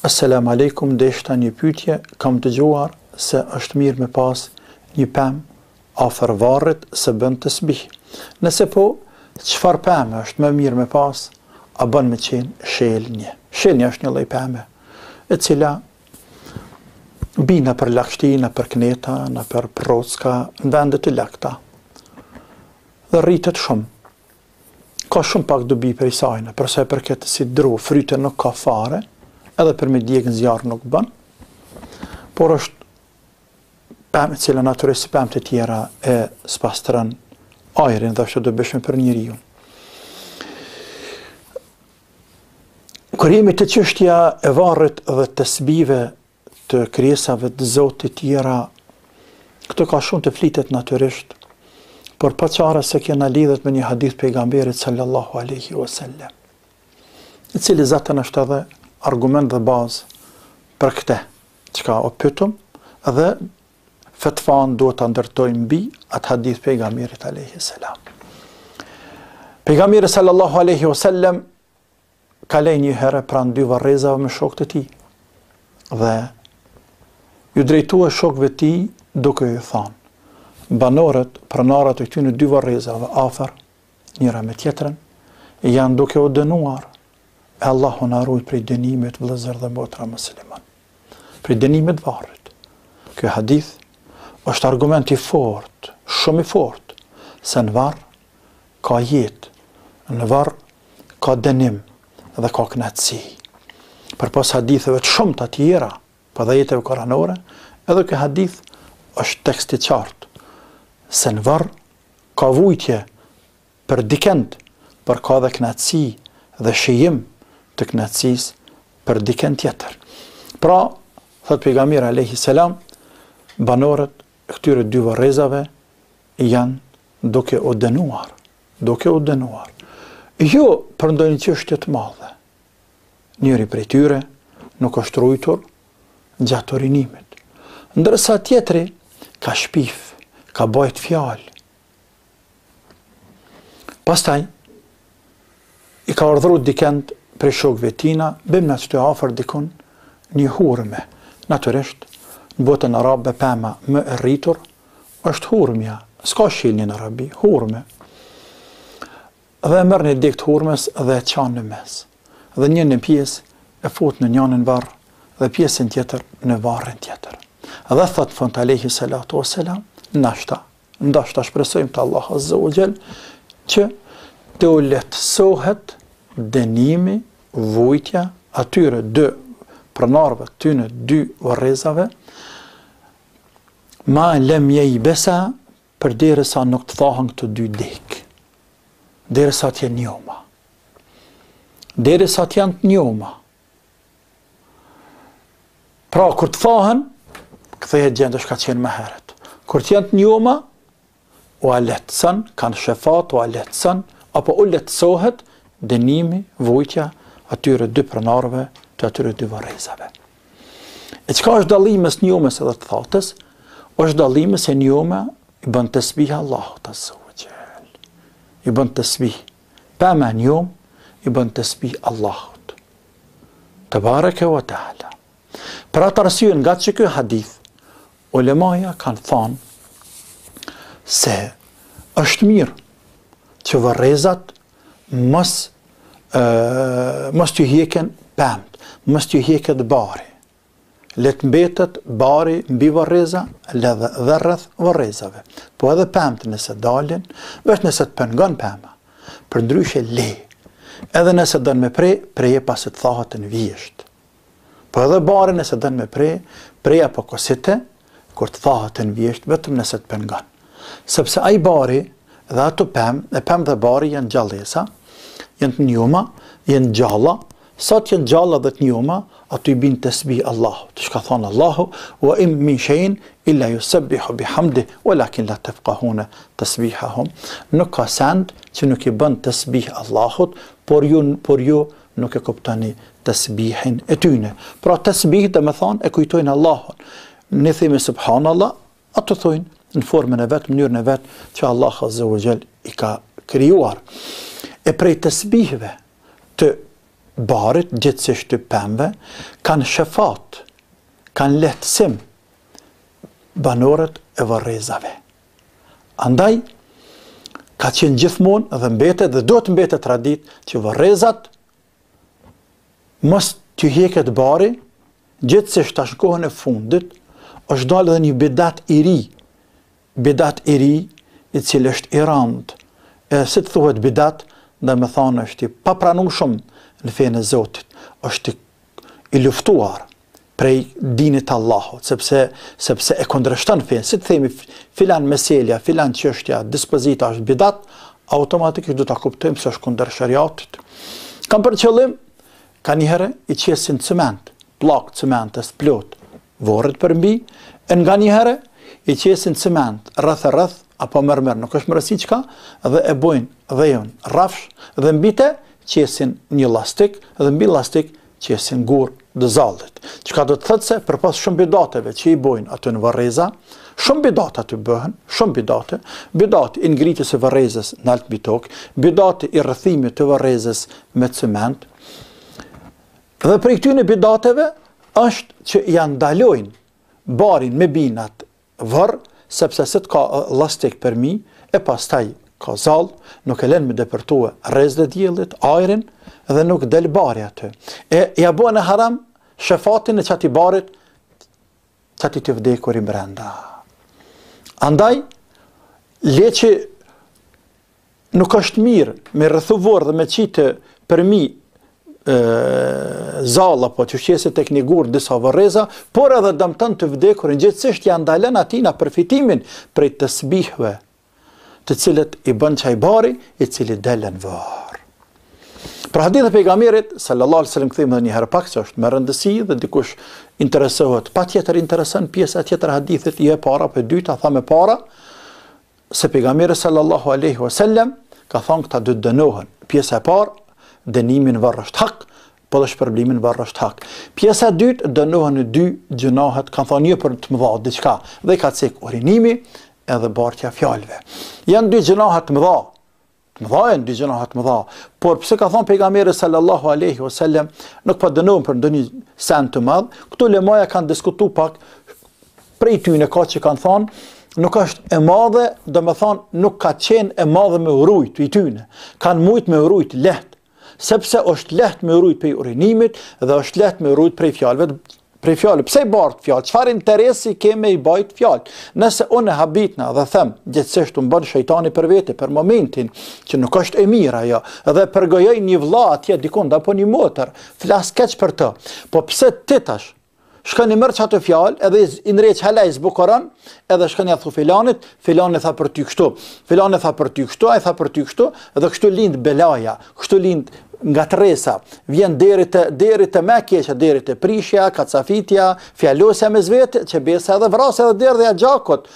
Assalamu alaikum, deshta një pyetje, kam dëgjuar se është mirë me pas një pemë afër varrit se bën tasbih. Nëse po, çfarë pemë është më mirë me pas, a bën me qenë shelnje? Shelnja është një lloj peme e cila bina për lagështi, në për kneta, në për procka, në vendet e lagta. Dhe rritet shumë. Ka shumë pak dobi për i sajnë, përsa e përket si dru, fryte nuk ka fare, edhe për me djegën zjarë nuk bën, por është pemë cila natyrisht si pemë të tjera e spastron ajrin dhe është e dobishme për njeriu. Kur jemi te çështja e varrit dhe tasbive të krijesave të Zotit tjera, këto ka shumë të flitet natyrisht, por pa çare se kena lidhet me një hadith pejgamberit sallallahu alaihi wasallam, i cili zaten është edhe argument dhe bazë për këte, çka o pyetëm, dhe fetvan duhet të ndërtojmë mbi atë hadith pejgamberit alaihi salam. Pejgamberi sallallahu alaihi wasallam kalej një herë pranë dy varrezave me shokët e tij dhe ju drejtua shokëve të tij duke ju thënë: banorët, pronarët e këtyre dy varrezave afër njëra me tjetrën janë duke u dënuar. E Allahu na ruaj prej dënimit, vëllezër dhe motra musliman, prej dënimit varrit. Ky hadith është argument i fortë, shumë i fortë, se në varr ka jetë, në varr ka dënim dhe ka kënaqësi. Përpas haditheve të shumta të tjera, pa dhe jetëve koranore, edhe ky hadith është tekst i qartë, se në varr ka vujtje për dikend, por ka dhe kënaqësi dhe shijim të kënaqësisë për dikën tjetër. Pra, thot pejgamberi alayhi salam, banorët këtyre dy varrezave janë duke u dënuar, Jo për ndonjë çështje të madhe. Njëri prej tyre nuk është ruajtur gjatë urinimit, ndërsa tjetri ka shpif, ka bajt fjalë. Pastaj i ka urdhëruar dikend për shokëve tina, bëjmë në që të afër dikun një hurme. Natyrisht, në botën arabe pema më e rritur, është hurmja, s'ka shilni në arabi, hurme. Dhe e mërë një dikt hurmes dhe e qanë në mes. Dhe një në pjesë e fut në njënën varë dhe pjesën tjetër në varën tjetër. Dhe thëtë fënd alayhi salatu wassalam, ndashta shpresojmë të Allah azza wa jall, që të u lehtësohet dënimi, vujtja atyre dy pronarëve të tyre dy varrezave, ma lem yejbesa, përderisa nuk të thahen këto dy dek, derisa të jenë njoma, derisa të janë të njoma. Pra, kur të thahen, kthehet gjendja që ka qenë më herët. Kur të janë të njoma, u aletësën, kanë shefat, u aletësën, apo u letësohet dënimi, vujtja atyre dy pronarëve të atyre dy varrezave. E çka është dallimi mes njomës edhe të thatës? Është dallimi se njoma i bën tasbih Allahut azza wa jall. I bën tasbih. Pema njom i bën tasbih Allahut tebaraka wa taala. Për atë arsye nga që ky hadith, ulemaja kanë thënë se është mirë që varrezat mos t'ju hjeken pemt, mos t'ju hjeket bari. Let mbetet bari mbi varreza dhe rreth varrezave. Po edhe pemt nëse dalin, veç nëse të pengon pema, për ndryshe le. Edhe nëse dën me preje pas të thahet në vjesht. Po edhe bari nëse dën me preja po kosite, kur të thahet në vjesht, vetëm nëse të pengon. Sepse ai bari dhe ato pem dhe bari janë gjallësa, janë të njoma, janë gjalla, sa të janë gjalla dhe të njoma, ato i bin tasbih Allahut. Shka thonë Allahu, wa im min shay'in illa yusabbihu bihamdi, walakin la tafqahuna tasbihahum. Nuk ka send që nuk i bën tasbih Allahut, por ju nuk e kuptoni tasbihin e tyne. Pra tasbih dhe me thonë e kujtojnë Allahun. Ne themi subhanallah, ato thojnë në formën e vetë, mënyrën e vetë që Allah azza wa jall i ka krijuar. E prej tasbihve të barit, gjithsesi të pemëve, kanë shefat, kanë lehtësim banorët e Varrezave. Andaj, ka qenë gjithmonë dhe mbetet dhe do të mbetet tradit që Varrezat mos t'ju heket bari, gjithsesi tash në kohën e fundit, është dalë edhe një bidat i ri, i cili është i rand. E si të thuhet bidat, dhe me thonë është i papranueshëm në fenë e Zotit, është i luftuar prej dinit Allahut, sepse e kundërshton fenë. Si të themi filan meselja, filan çështja, dispozita është bidat, automatikisht do ta kuptojmë se është kundër shariatit. Kam për qëllim, ka njëherë i qesin cement, plak cementës plot, vorret përmbi, e nga njëherë i qesin cement rreth apo mërmër, nuk është më rësi qka, dhe e bojnë dhejën rafsh, dhe mbite qesin një lastik, dhe mbi lastik qesin gur dhe zallit. Qka do të thëtë se, për pas shumë bidateve që i bojnë aty në Varreza, shumë bidate aty bëhen, shumë bidate i ngritjes e Varrezës në altë mbi tokë, bidate i rrëthimit të Varrezës me cement, dhe për i këtyne bidateve është që janë ndalojnë barin me binat vërë, sepse se të ka lastik për mi, e pastaj ka zall, nuk e len me depërtue rrez dhe diellit, ajrin, dhe nuk del bari aty. E ja bën e haram shefatin e qati barit, qati të vdekur i brenda. Andaj, le që nuk është mirë me rrëthu vorë dhe me qitë për mi zalla, po që shqesit tek një gur disa Varreza, por edhe dëmton të vdekurin, gjithsesi janë ndalen atina përfitimin prej të sbihve, të cilët i bën çaj bari, i cili delen var. Për hadith e pejgamberit sallallahu alaihi wasallam kthejmë edhe një herë pak, se është me rëndësi dhe dikush interesohet, patjetër intereson pjesa tjetër e hadithit, jo e para, po e dyta, tha me para, se pejgamberi sallallahu alaihi wasallam ka thënë këta dy dënohen. Pjesa e parë, dënimin varr është hak, po dhe shpërblimin varr është hak. Pjesa e dytë, dënohen në dy gjunahet, kanë thënë një për të mëdha diçka, dhe ka cek urinimi edhe bartja fjalëve. Janë dy gjunahet të mëdha janë dy gjunahet të mëdha, por pse ka thënë pejgamberi sallallahu alaihi wasallam, nuk po dënohen për ndonjë sen të madh, këtu lemaja kanë diskutuar pak, prej tyne ka që kanë thënë, nuk është e madhe, do me thonë nuk ka qenë e madhe me urujt i tyne, kanë mujt me urujt lehtë, sepse është lehtë me urujt prej urinimit dhe është lehtë me urujt prej fjalëve. Pse i bart fjalë? Çfarë interesi ke me i bajt fjalë? Nëse unë e habitna dhe them, gjithsesi të mbën shejtani për vete për momentin që nuk është e mirë ajo, dhe përgojoj një vëlla atje dikon apo një motër, flas keq për të. Po pse ti tash shkoni mërë që atë fjalë, edhe i nreq halaj zbukoran, edhe shkoni a thu filanit, filani tha për ty kështu, filani tha për ty kështu, a i tha për ty kështu, edhe kështu lind belaja, kështu lind nga tresa, vjen deri të me keqe, deri të prishja, kacafitja, fjalosja me zvete, që besa edhe vrasja edhe derdhja gjakot.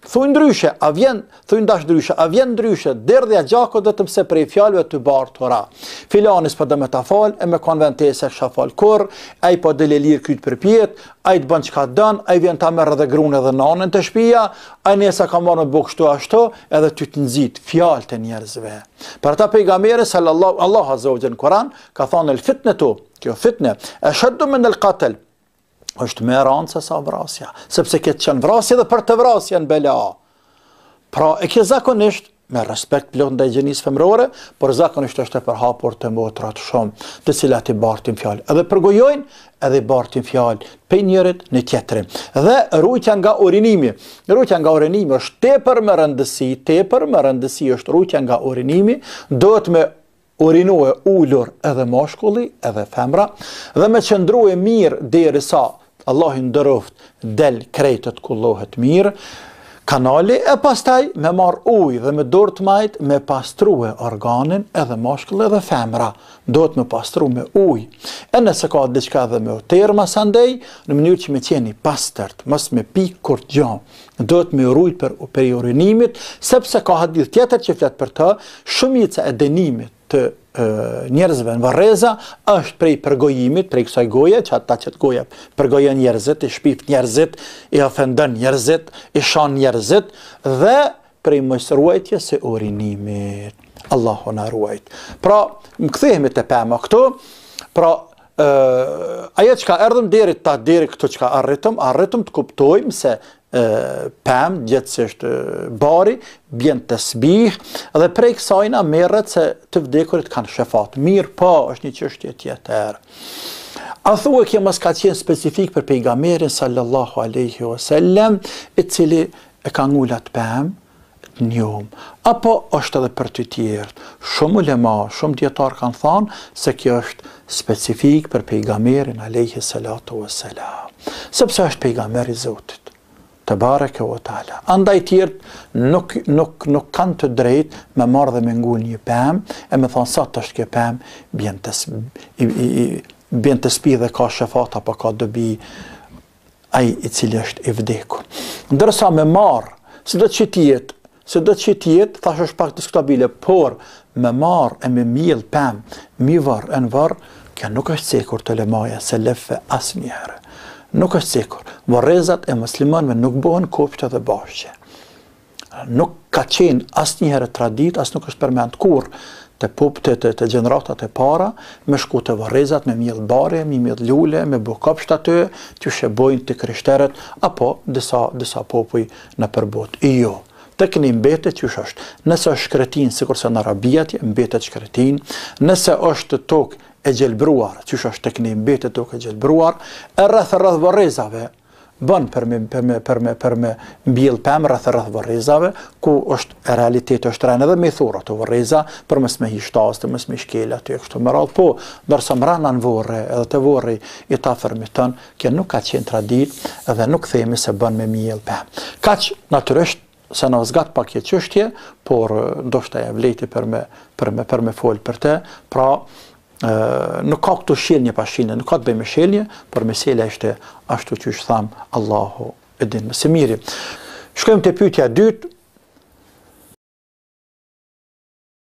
Thuj ndryshe, a vjen ndryshe, derdhja gjakot dhe të mëse prej fjalëve të bartura. Filanis për dhe me ta fal, e me konventese kësha fal kur, a i po dhe lirë kryt për pjet, a i të bën qka dën, a i vjen ta merë dhe grunë edhe nanën të shpia, a i nesa ka marrë me bu kështu ashtu, edhe ty të nëzit fjalë të njerëzve. Për ata pejgamberi sallallahu Allah azza wa jalla në Kur'an ka thonë el fitnetu, kjo fitne, e shaddu min el qatel, është me ranë se sa vrasja, sepse këtë qenë vrasja dhe për të vrasja në bela. Pra e kjo zakonisht, me respekt plot ndaj gjenisë femrore, por zakonisht është e përhapur të motrat shumë, të cilat i bartin fjalë. Edhe përgojojnë, edhe i bartin fjalë, pe njërit në tjetërin. Dhe rujtja nga urinimi. Rujtja nga urinimi është tepër me rëndësi është rujtja nga urinimi, do të me urinue ullur edhe mashkulli, edhe femra, dhe me qëndruje mirë derisa Allah i ndëroft del krejtët kullohet mirë, kanali, e pastaj me marr ujë dhe me dorë të majt me pastrue organin edhe mashkulli edhe femra, do të me pastru me ujë. E nëse ka diçka edhe me oterë mas andej, në mënyrë që me qeni pastërt, mos me pikë kur gjam, do të me urujt për urinimit, sepse ka hadith tjetër që flet për të, shumica e dënimit të njerëzve në Varreza është prej përgojimit, prej kësaj goje, që ata që të goja përgojen njerëzit, i shpift njerëzit, i ofendon njerëzit, i shan njerëzit, dhe prej mos ruajtjes së urinimit. Allahu na ruajt. Pra, më kthehemi te pema këtu, Pra, ajo që ka erdhëm deri këtu që ka arritëm të kuptojmë se pëmë, gjithësisht bari, bjen të sbih, dhe prej kësajna merret se të vdekurit kanë shefat. Mirë po, është një çështje tjetër. A thua kjo mos ka qenë specifik për pejgamberin sallallahu alaihi wasallam, i cili e ka ngullat pëmë të njohëm, apo është edhe për të tjerë. Shumë ulema, shumë dietar kanë thënë se kjo është specifik për pejgamberin alaihi salatu wassalam, sepse është pejgamberi i Zotit te bareke ve taala. Andaj tjerë nuk kanë të drejtë me marrë dhe me ngul një pemë e me thonë sa të është kjo pemë, bjen të spi dhe ka shefat apo ka dobi ai i cili është i vdekur. Ndërsa me marrë, se do të qitjet, thash është pak diskutabile, por me marrë e me miell pemë, mi varë e në varë, kjo nuk është sekur të lemaja se lefe asnjëherë. Nuk është sikur. Varrezat e muslimanëve nuk bëhen kopshte dhe bashkë. Nuk ka qenë asnjëherë tradit, as nuk është përmend kurrë të gjeneratat e para, me shku të varrezat, me miell bare, me miell lule, me bë kopshte aty, që shebojnë të krishterët, apo disa popuj në përbot. Jo. Tek një mbetet që është. Nëse është shkretin, sikurse në Arabia mbetet shkretin, nëse është tokë e gjelbruar, që është tek një mbetet tokë e gjelbruar, e rreth varrezave, bën për me mbjell pemë rreth varrezave, ku është e realiteti është rënë edhe me thurra të varreza, për mes me hishtas, të mes me shkela aty kështu me radhë, po, ndërsa mrana në vorre, edhe të vorri i ta fermeton, kjo nuk ka qenë tradit, edhe nuk themi se bën me mbjell pemë. Kaq natyrisht se në zgat pak e çështje, por ndoshta e vlejti për me fol për te, pra nuk ka këtu shelnje pa shelnje, nuk ka të bëjmë shelnje, por mesela ishte ashtu që është thamë Allahu e din më së miri. Shkojmë te pyetja e dytë,